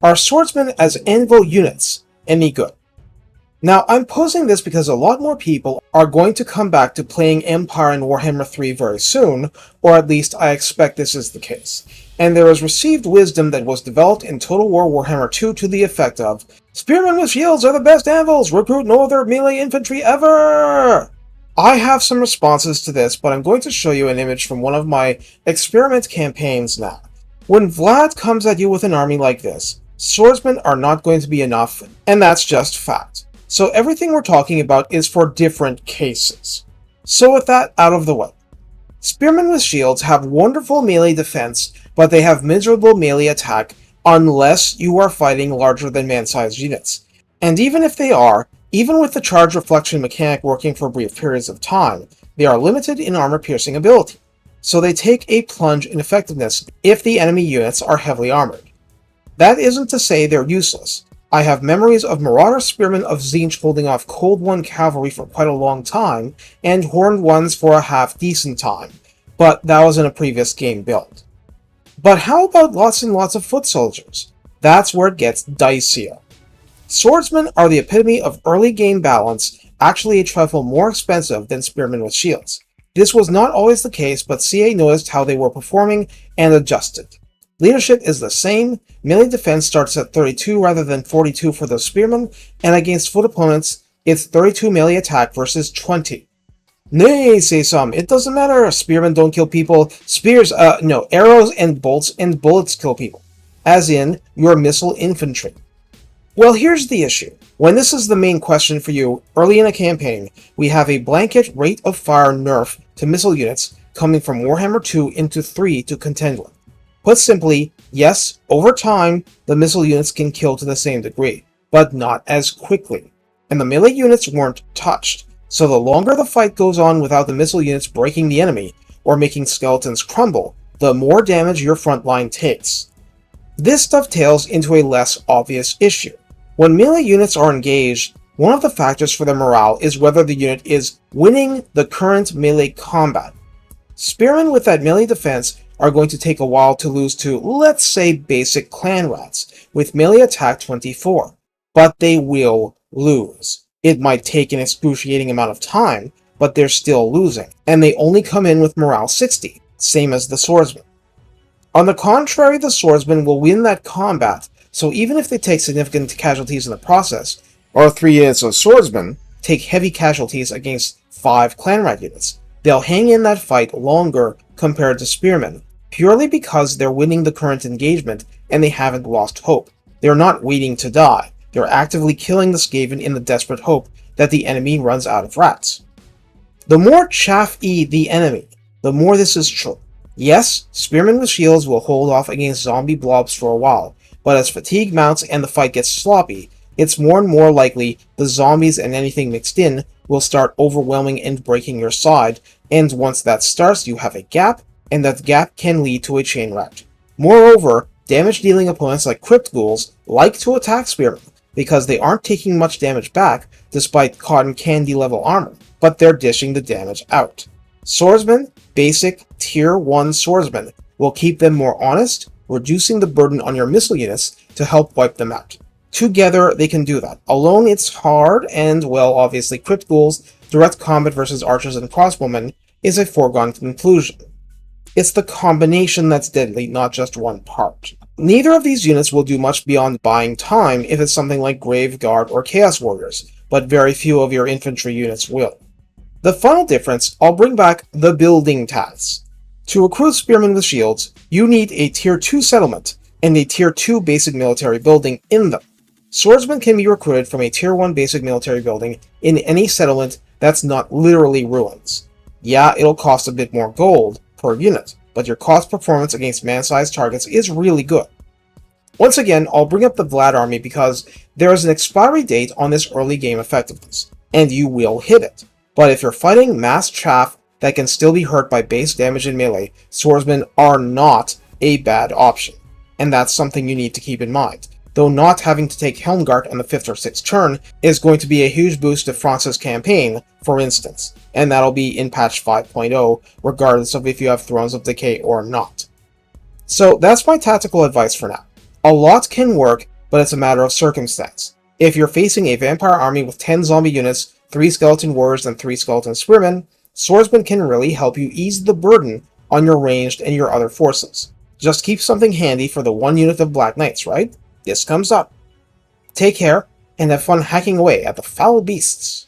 Are swordsmen as Anvil units any good? Now, I'm posing this because a lot more people are going to come back to playing Empire and Warhammer 3 very soon, or at least I expect this is the case. And there is received wisdom that was developed in Total War Warhammer 2 to the effect of, Spearmen with shields are the best anvils, recruit no other melee infantry ever! I have some responses to this, but I'm going to show you an image from one of my experiment campaigns now. When Vlad comes at you with an army like this, swordsmen are not going to be enough, and that's just fact. So everything we're talking about is for different cases. So with that out of the way, Spearmen with shields have wonderful melee defense, but they have miserable melee attack unless you are fighting larger than man-sized units. And even if they are, even with the charge reflection mechanic working for brief periods of time, they are limited in armor-piercing ability, so they take a plunge in effectiveness if the enemy units are heavily armored. That isn't to say they're useless. I have memories of Marauder Spearmen of Tzeentch holding off Cold One cavalry for quite a long time, and Horned Ones for a half-decent time, but that was in a previous game build. But how about lots and lots of foot soldiers? That's where it gets dicier. Swordsmen are the epitome of early game balance, actually a trifle more expensive than Spearmen with shields. This was not always the case, but CA noticed how they were performing and adjusted. Leadership is the same, melee defense starts at 32 rather than 42 for the Spearmen, and against foot opponents, it's 32 melee attack versus 20. Nay, say some, it doesn't matter, Spearmen don't kill people, arrows and bolts and bullets kill people. As in, your missile infantry. Well, here's the issue. When this is the main question for you, early in a campaign, we have a blanket rate of fire nerf to missile units coming from Warhammer 2 into 3 to contend with. Put simply, yes, over time, the missile units can kill to the same degree, but not as quickly. And the melee units weren't touched, so the longer the fight goes on without the missile units breaking the enemy, or making skeletons crumble, the more damage your front line takes. This dovetails into a less obvious issue. When melee units are engaged, one of the factors for their morale is whether the unit is winning the current melee combat. Spearmen with that melee defense are going to take a while to lose to, let's say, basic clan rats, with melee attack 24. But they will lose. It might take an excruciating amount of time, but they're still losing, and they only come in with morale 60, same as the swordsman. On the contrary, the swordsman will win that combat, so even if they take significant casualties in the process, or 3 units of swordsmen take heavy casualties against 5 clan rat units, they'll hang in that fight longer compared to spearmen, purely because they're winning the current engagement and they haven't lost hope. They're not waiting to die. They're actively killing the Skaven in the desperate hope that the enemy runs out of rats. The more chaff-y the enemy, the more this is true. Yes, spearmen with shields will hold off against zombie blobs for a while, but as fatigue mounts and the fight gets sloppy, it's more and more likely the zombies and anything mixed in will start overwhelming and breaking your side, and once that starts you have a gap, and that gap can lead to a chain reaction. Moreover, damage-dealing opponents like Crypt Ghouls like to attack Spearmen, because they aren't taking much damage back despite cotton candy level armor, but they're dishing the damage out. Swordsmen, basic tier 1 swordsmen, will keep them more honest, reducing the burden on your missile units to help wipe them out. Together, they can do that. Alone, it's hard, and, well, obviously Crypt Ghouls, direct combat versus archers and crossbowmen is a foregone conclusion. It's the combination that's deadly, not just one part. Neither of these units will do much beyond buying time if it's something like Grave Guard or Chaos Warriors, but very few of your infantry units will. The final difference, I'll bring back the building tasks. To recruit spearmen with shields, you need a tier 2 settlement and a tier 2 basic military building in them. Swordsmen can be recruited from a tier 1 basic military building in any settlement that's not literally ruins. Yeah, it'll cost a bit more gold per unit, but your cost performance against man-sized targets is really good. Once again, I'll bring up the Vlad army because there is an expiry date on this early game effectiveness, and you will hit it. But if you're fighting mass chaff that can still be hurt by base damage in melee, swordsmen are not a bad option, and that's something you need to keep in mind. Though not having to take Helmgart on the 5th or 6th turn is going to be a huge boost to France's campaign, for instance, and that'll be in patch 5.0, regardless of if you have Thrones of Decay or not. So that's my tactical advice for now. A lot can work, but it's a matter of circumstance. If you're facing a vampire army with 10 zombie units, 3 skeleton warriors, and 3 skeleton spearmen, swordsmen can really help you ease the burden on your ranged and your other forces. Just keep something handy for the 1 unit of Black Knights, right? This comes up. Take care, and have fun hacking away at the foul beasts.